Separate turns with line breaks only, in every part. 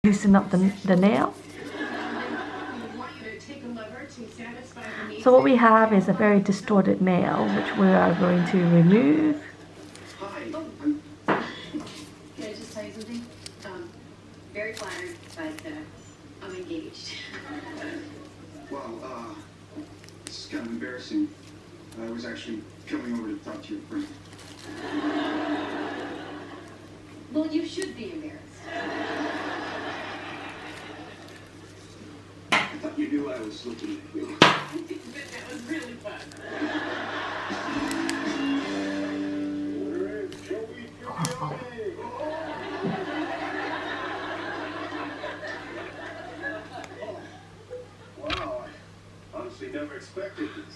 loosen up the nail. So what we have is a very distorted nail, which we are going to remove.
Can I just tell you something? Very flattered, but I'm engaged.
Well, this is kind of embarrassing. I was actually coming over to talk to your friend.
Well, you should be embarrassed.
I thought you knew I was looking at you.
That was really fun.
Wow, I honestly never expected this.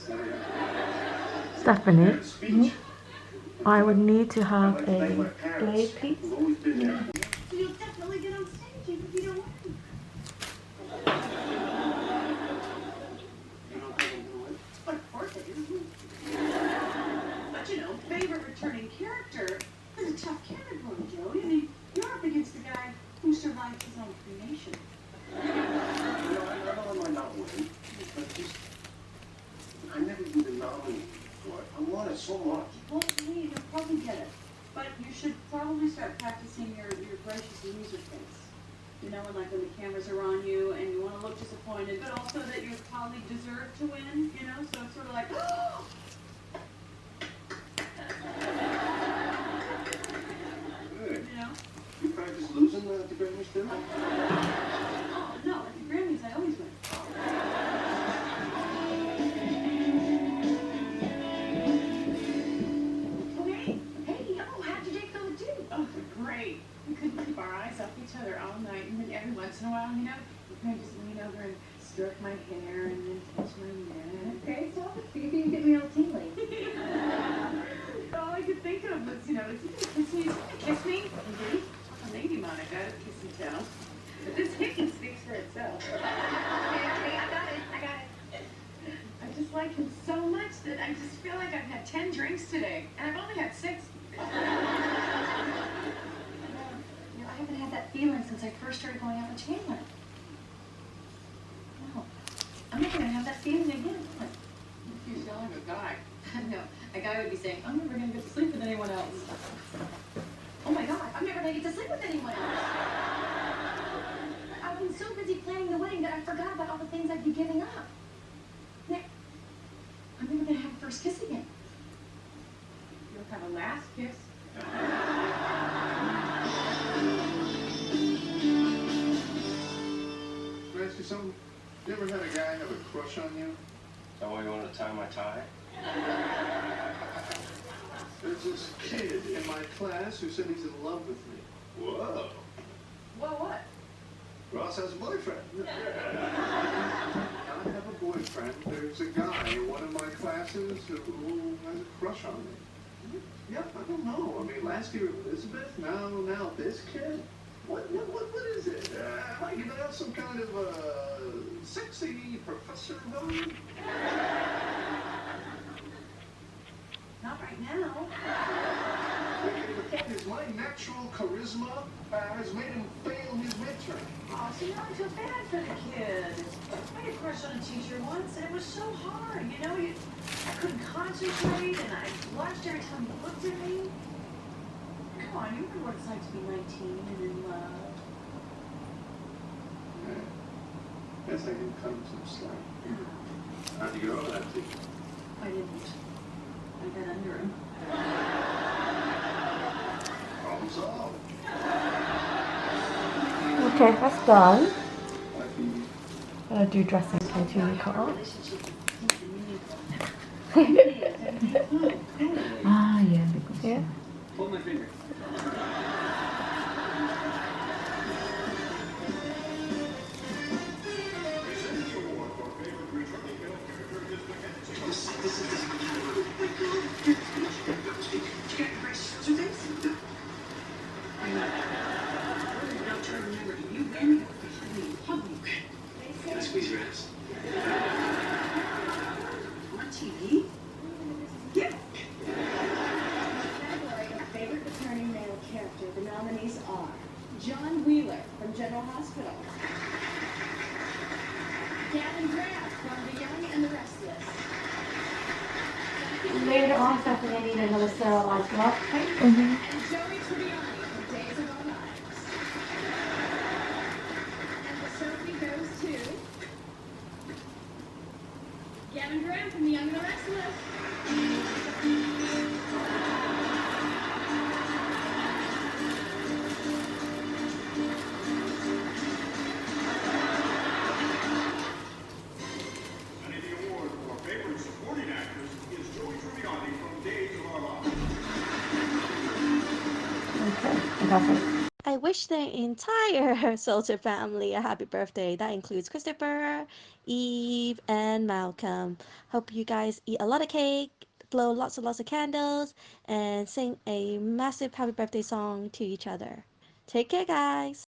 Stephanie, I would need to have a blade, please.
You'll definitely get on stage even if you don't want to.
You don't think I'm gonna win?
Of course I do. But you know, favorite returning character is a tough category, Joey. I mean, you're up against the guy who survived his own cremation.
I know I might not win, but just, I never even nominated for it. I want it so much.
Well, you'll probably get it. But you should probably start practicing your gracious loser face. You know, and like when the cameras are on you and you want to look disappointed, but also that your colleague deserved to win, you know? So it's sort of like, oh!
Good.
You know?
You practice losing at the Grammys too?
Oh, no, at the Grammys I always win. Great. We couldn't keep our eyes off each other all night, and then every once in a while, you know, you kind of just lean over and stroke my hair and then touch my neck. Okay, stop it. See if you can get me all tingly. All I could think of was, you know, is he gonna kiss me? Kiss me? Mm-hmm. Lady Monica, kiss and tell. But this hickey speaks for itself. Okay, I got it. I just like him so much that I just feel like I've had 10 drinks today, and I've only had 6. I haven't had that feeling since I first started going out with Chandler. No, I'm not going to have that feeling again. You're telling a guy. No, a guy would be saying, I'm never going to get to sleep with anyone else. Oh my God, I'm never going to get to sleep with anyone else. I've been so busy planning the wedding that I forgot about all the things I'd be giving up. I'm never going to have a first kiss again. You'll have a last kiss.
Can I ask you something? You ever had a guy have a crush on you?
Is that why you want to tie my tie?
There's this kid in my class who said he's in love with me. Whoa.
Well, what?
Ross has a boyfriend. I have a boyfriend. There's a guy in one of my classes who has a crush on me. Yeah, I don't know. I mean, last year Elizabeth, now this kid. What is it? Am I giving out some kind of sexy professor vibe?
Not right now.
The point is, my natural charisma has made him fail his midterm.
Oh, so you don't feel bad for the kid. I had a crush on a teacher once, and it was so hard, you know? I couldn't concentrate, and I blushed every time he looked at me. Come on, you remember what it's like to be 19 and in love.
Yeah. Guess I can cut him some slack. How'd you get over that, too?
I didn't. I got under him.
Problem solved.
Okay, that's done.
Bye, Phoebe.
I'm gonna do dressing to your car.
Ah, yeah, because
Yeah.
Hold my finger.
Can I squeeze your ass?
On TV? Yeah. Favorite returning male character, the Grant from The Young and the Restless.
Later on, Stephanie, I need another sterilized glove, please.
And Joey Tribbiani from Days of Our Lives. And the trophy goes to Gavin Graham from The Young and the Restless.
And the award for favorite supporting actress is Joey Tribbiani from Days of Our Lives.
Okay, fantastic.
I wish the entire Soldier family a happy birthday. That includes Christopher, Eve, and Malcolm. Hope you guys eat a lot of cake, blow lots and lots of candles, and sing a massive happy birthday song to each other. Take care, guys.